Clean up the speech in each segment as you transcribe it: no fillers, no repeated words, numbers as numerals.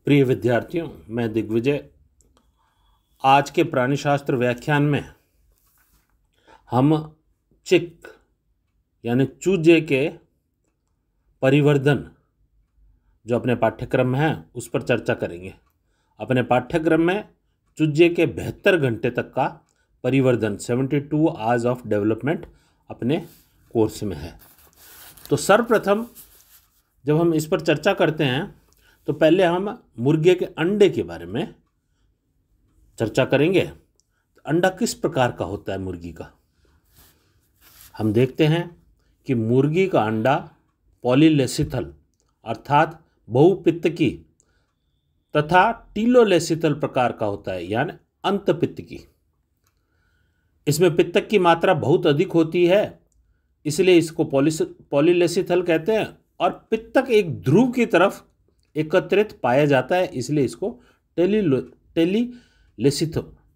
प्रिय विद्यार्थियों, मैं दिग्विजय। आज के प्राणिशास्त्र व्याख्यान में हम चिक यानी चूजे के परिवर्धन जो अपने पाठ्यक्रम में है उस पर चर्चा करेंगे। अपने पाठ्यक्रम में चूजे के 72 घंटे तक का परिवर्धन 72 आवर्स ऑफ डेवलपमेंट अपने कोर्स में है। तो सर्वप्रथम जब हम इस पर चर्चा करते हैं तो पहले हम मुर्गे के अंडे के बारे में चर्चा करेंगे। तो अंडा किस प्रकार का होता है मुर्गी का? हम देखते हैं कि मुर्गी का अंडा पॉलीलेसिथल अर्थात बहुपित्तकी तथा टीलोलेसिथल प्रकार का होता है, यानी अंतपित्तकी। इसमें पित्तक की मात्रा बहुत अधिक होती है, इसलिए इसको पॉलीलेसिथल कहते हैं। और पित्तक एक ध्रुव की तरफ एकत्रित पाया जाता है, इसलिए इसको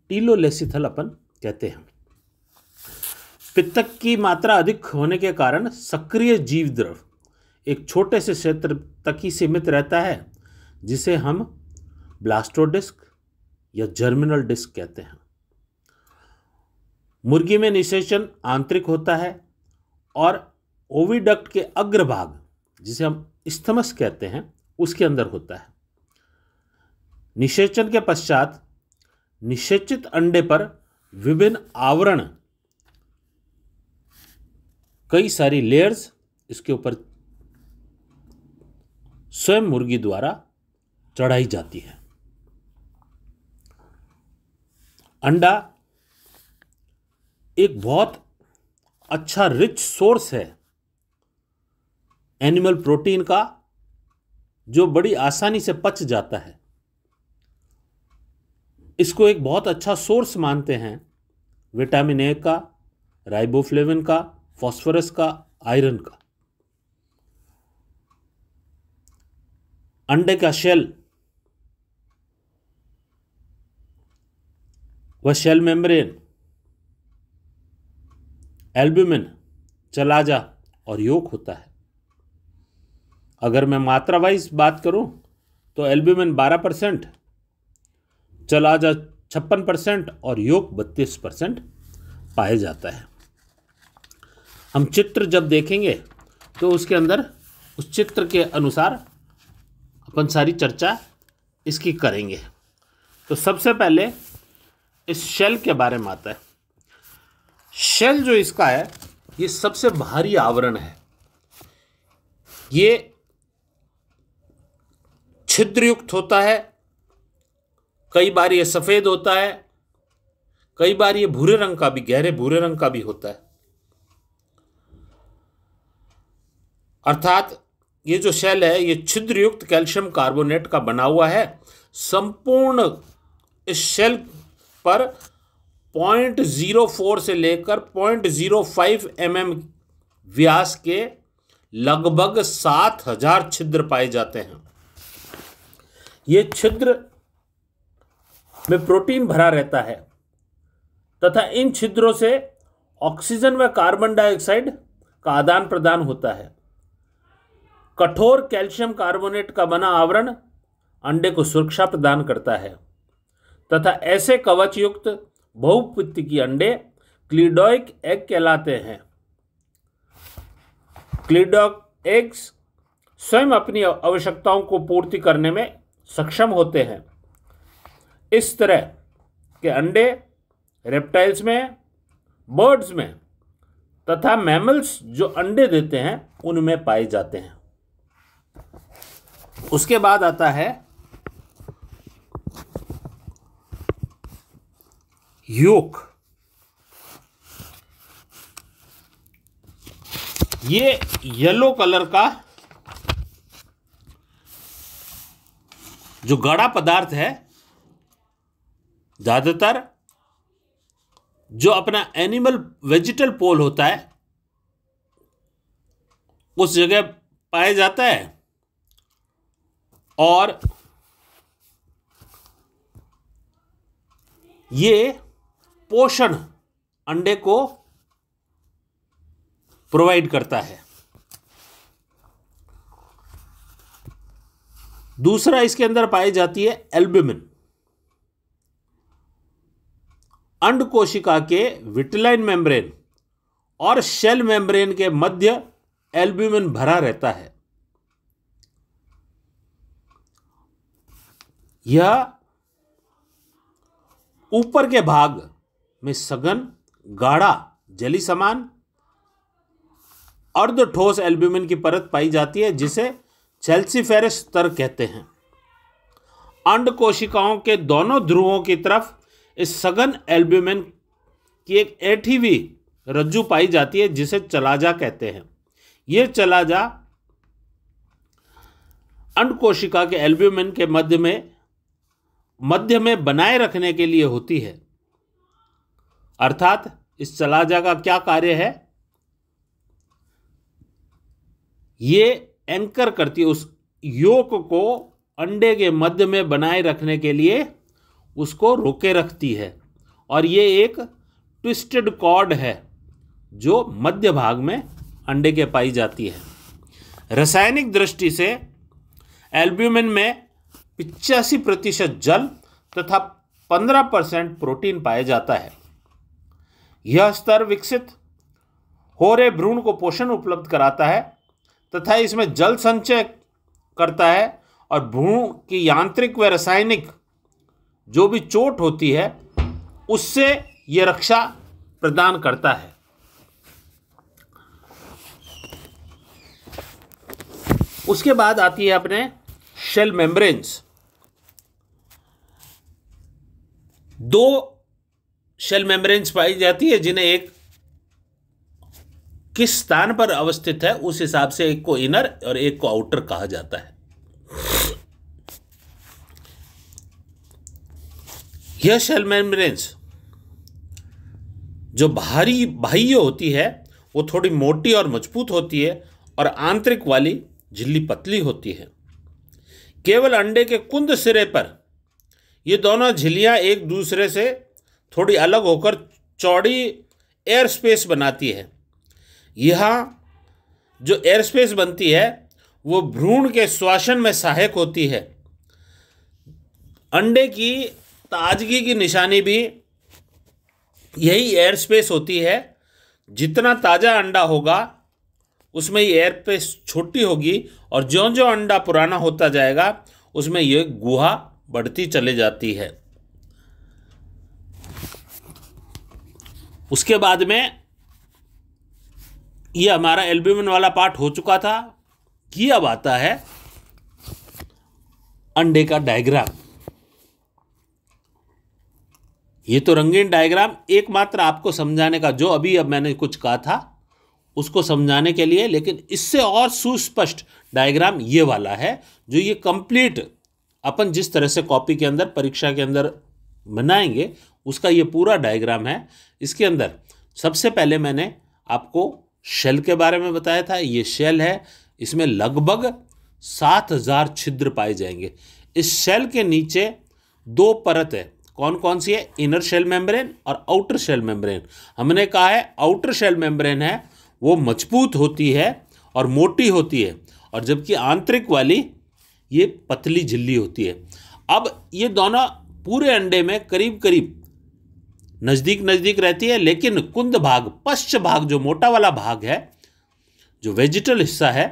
टीलोलेसिथल अपन कहते हैं। पित्तक की मात्रा अधिक होने के कारण सक्रिय जीव द्रव एक छोटे से क्षेत्र तक ही सीमित रहता है, जिसे हम ब्लास्टोडिस्क या जर्मिनल डिस्क कहते हैं। मुर्गी में निषेचन आंतरिक होता है और ओविडक्ट के अग्रभाग, जिसे हम स्थमस कहते हैं, उसके अंदर होता है। निषेचन के पश्चात निषेचित अंडे पर विभिन्न आवरण, कई सारी लेयर्स इसके ऊपर स्वयं मुर्गी द्वारा चढ़ाई जाती है। अंडा एक बहुत अच्छा रिच सोर्स है एनिमल प्रोटीन का, जो बड़ी आसानी से पच जाता है। इसको एक बहुत अच्छा सोर्स मानते हैं विटामिन ए का, राइबोफ्लेविन का, फास्फोरस का, आयरन का। अंडे का शेल व शेल मेम्ब्रेन, एल्ब्यूमिन, चलाजा और योक होता है। अगर मैं मात्रा वाइज बात करूं तो एल्ब्यूमिन 12%, चलाजा 56% और योक 32% पाया जाता है। हम चित्र जब देखेंगे तो उसके अंदर उस चित्र के अनुसार अपन सारी चर्चा इसकी करेंगे। तो सबसे पहले इस शेल के बारे में आता है। शेल जो इसका है, ये सबसे भारी आवरण है। ये छिद्रयुक्त होता है, कई बार ये सफेद होता है, कई बार ये भूरे रंग का भी, गहरे भूरे रंग का भी होता है। अर्थात ये जो शेल है ये छिद्रयुक्त कैल्शियम कार्बोनेट का बना हुआ है। संपूर्ण इस शेल पर 0.04 से लेकर 0.05 mm व्यास के लगभग 7000 छिद्र पाए जाते हैं। ये छिद्र में प्रोटीन भरा रहता है तथा इन छिद्रों से ऑक्सीजन व कार्बन डाइऑक्साइड का आदान प्रदान होता है। कठोर कैल्शियम कार्बोनेट का बना आवरण अंडे को सुरक्षा प्रदान करता है तथा ऐसे कवच युक्त बहुपित्तकीय अंडे क्लिडोइक एग कहलाते हैं। क्लिडोइक एग्स स्वयं अपनी आवश्यकताओं को पूर्ति करने में सक्षम होते हैं। इस तरह के अंडे रेप्टाइल्स में, बर्ड्स में तथा मैमल्स जो अंडे देते हैं उनमें पाए जाते हैं। उसके बाद आता है योक। ये येलो कलर का जो गाढ़ा पदार्थ है, ज्यादातर जो अपना एनिमल वेजिटल पोल होता है उस जगह पाया जाता है और ये पोषण अंडे को प्रोवाइड करता है। दूसरा, इसके अंदर पाई जाती है एल्ब्यूमिन। अंड कोशिका के विटिलाइन मेम्ब्रेन और शेल मेम्ब्रेन के मध्य एल्ब्यूमिन भरा रहता है। यह ऊपर के भाग में सघन, गाढ़ा, जली समान अर्ध ठोस एल्ब्यूमिन की परत पाई जाती है, जिसे सेल्सिफेरस स्तर कहते हैं। अंड कोशिकाओं के दोनों ध्रुवों की तरफ इस सघन एल्ब्यूमिन की एक ऐठी हुई रज्जु पाई जाती है, जिसे चलाजा कहते हैं। यह चलाजा अंड कोशिका के एल्ब्यूमिन के मध्य में बनाए रखने के लिए होती है। अर्थात इस चलाजा का क्या कार्य है? ये एंकर करती है, उस योक को अंडे के मध्य में बनाए रखने के लिए उसको रोके रखती है। और ये एक ट्विस्टेड कॉर्ड है जो मध्य भाग में अंडे के पाई जाती है। रासायनिक दृष्टि से एल्ब्यूमिन में 85% जल तथा 15% प्रोटीन पाया जाता है। यह स्तर विकसित हो रहे भ्रूण को पोषण उपलब्ध कराता है तथा इसमें जल संचय करता है और भ्रूण की यांत्रिक व रासायनिक जो भी चोट होती है उससे यह रक्षा प्रदान करता है। उसके बाद आती है अपने शेल मेम्ब्रेन्स। दो शेल मेम्ब्रेन्स पाई जाती है, जिन्हें एक किस स्थान पर अवस्थित है उस हिसाब से एक को इनर और एक को आउटर कहा जाता है। यह शेल मेम्ब्रेन्स जो बाह्य होती है वो थोड़ी मोटी और मजबूत होती है और आंतरिक वाली झिल्ली पतली होती है। केवल अंडे के कुंद सिरे पर ये दोनों झिल्लियां एक दूसरे से थोड़ी अलग होकर चौड़ी एयर स्पेस बनाती है। यहाँ जो एयर स्पेस बनती है वो भ्रूण के श्वसन में सहायक होती है। अंडे की ताजगी की निशानी भी यही एयर स्पेस होती है। जितना ताज़ा अंडा होगा उसमें ये एयर स्पेस छोटी होगी और ज्यों ज्यों अंडा पुराना होता जाएगा उसमें ये गुहा बढ़ती चली जाती है। उसके बाद में ये हमारा एल्ब्यूमिन वाला पार्ट हो चुका था कि अब आता है अंडे का डायग्राम। ये तो रंगीन डायग्राम एकमात्र आपको समझाने का, जो अभी अब मैंने कुछ कहा था उसको समझाने के लिए, लेकिन इससे और सुस्पष्ट डायग्राम ये वाला है जो ये कंप्लीट अपन जिस तरह से कॉपी के अंदर परीक्षा के अंदर बनाएंगे उसका ये पूरा डायग्राम है। इसके अंदर सबसे पहले मैंने आपको शेल के बारे में बताया था। ये शेल है, इसमें लगभग 7000 छिद्र पाए जाएंगे। इस शेल के नीचे दो परत है, कौन कौन सी है? इनर शेल मेम्ब्रेन और आउटर शेल मेम्ब्रेन। हमने कहा है आउटर शेल मेम्ब्रेन है वो मजबूत होती है और मोटी होती है, और जबकि आंतरिक वाली ये पतली झिल्ली होती है। अब ये दोनों पूरे अंडे में करीब करीब नज़दीक नज़दीक रहती है, लेकिन कुंद भाग, पश्च भाग, जो मोटा वाला भाग है, जो वेजिटल हिस्सा है,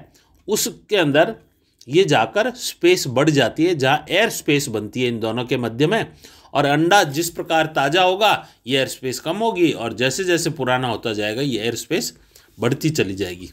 उसके अंदर ये जाकर स्पेस बढ़ जाती है, जहाँ एयर स्पेस बनती है इन दोनों के मध्य में। और अंडा जिस प्रकार ताज़ा होगा ये एयर स्पेस कम होगी, और जैसे जैसे पुराना होता जाएगा ये एयर स्पेस बढ़ती चली जाएगी।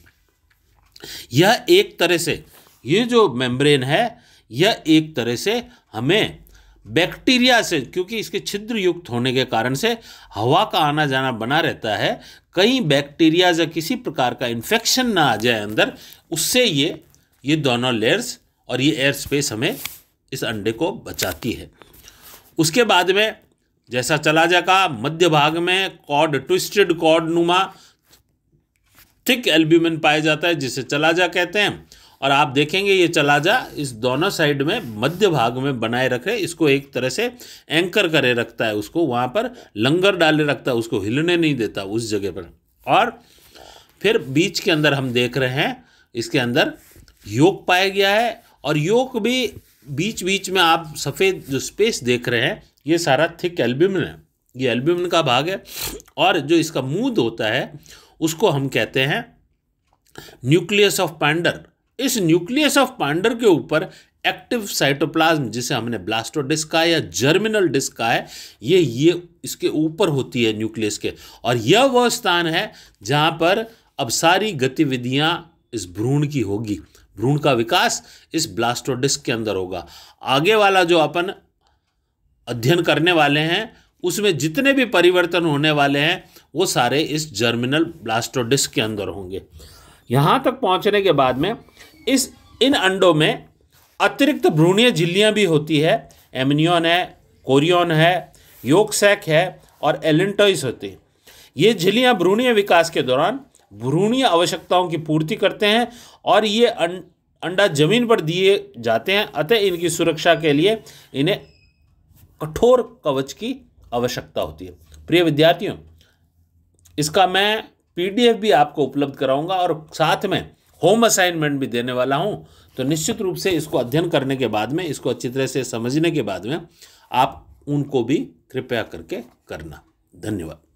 यह एक तरह से, ये जो मेम्ब्रेन है यह एक तरह से हमें बैक्टीरिया से, क्योंकि इसके छिद्र युक्त होने के कारण से हवा का आना जाना बना रहता है, कहीं बैक्टीरिया या किसी प्रकार का इन्फेक्शन ना आ जाए अंदर, उससे ये दोनों लेयर्स और ये एयर स्पेस हमें इस अंडे को बचाती है। उसके बाद में जैसा चलाजा का मध्य भाग में कॉर्ड, ट्विस्टेड कॉर्ड नुमा थिक एल्ब्यूमिन पाया जाता है जिसे चलाजा कहते हैं। और आप देखेंगे ये चलाजा इस दोनों साइड में मध्य भाग में बनाए रखे, इसको एक तरह से एंकर करे रखता है, उसको वहाँ पर लंगर डाले रखता है, उसको हिलने नहीं देता उस जगह पर। और फिर बीच के अंदर हम देख रहे हैं इसके अंदर योक पाया गया है, और योक भी बीच बीच में आप सफ़ेद जो स्पेस देख रहे हैं ये सारा थिक एल्ब्यूमिन है, ये एल्ब्यूमिन का भाग है। और जो इसका मूड होता है उसको हम कहते हैं न्यूक्लियस ऑफ पांडर। इस न्यूक्लियस ऑफ पांडर के ऊपर एक्टिव साइटोप्लाज्म, जिसे हमने ब्लास्टोडिस्क कहा या जर्मिनल डिस्क कहा है, ये इसके ऊपर होती है न्यूक्लियस के। और यह वह स्थान है जहाँ पर अब सारी गतिविधियाँ इस भ्रूण की होगी। भ्रूण का विकास इस ब्लास्टोडिस्क के अंदर होगा। आगे वाला जो अपन अध्ययन करने वाले हैं उसमें जितने भी परिवर्तन होने वाले हैं वो सारे इस जर्मिनल ब्लास्टोडिस्क के अंदर होंगे। यहाँ तक पहुँचने के बाद में इन अंडों में अतिरिक्त भ्रूणीय झिल्लियाँ भी होती है। एमनियन है, कोरियन है, योक सैक है और एलेंटॉइस होती है। ये झिल्लियाँ भ्रूणीय विकास के दौरान भ्रूणीय आवश्यकताओं की पूर्ति करते हैं और ये अंडा जमीन पर दिए जाते हैं। अतः इनकी सुरक्षा के लिए इन्हें कठोर कवच की आवश्यकता होती है। प्रिय विद्यार्थियों, इसका मैं PDF भी आपको उपलब्ध कराऊंगा और साथ में होम असाइनमेंट भी देने वाला हूं। तो निश्चित रूप से इसको अध्ययन करने के बाद में, इसको अच्छी तरह से समझने के बाद में आप उनको भी कृपया करके करना। धन्यवाद।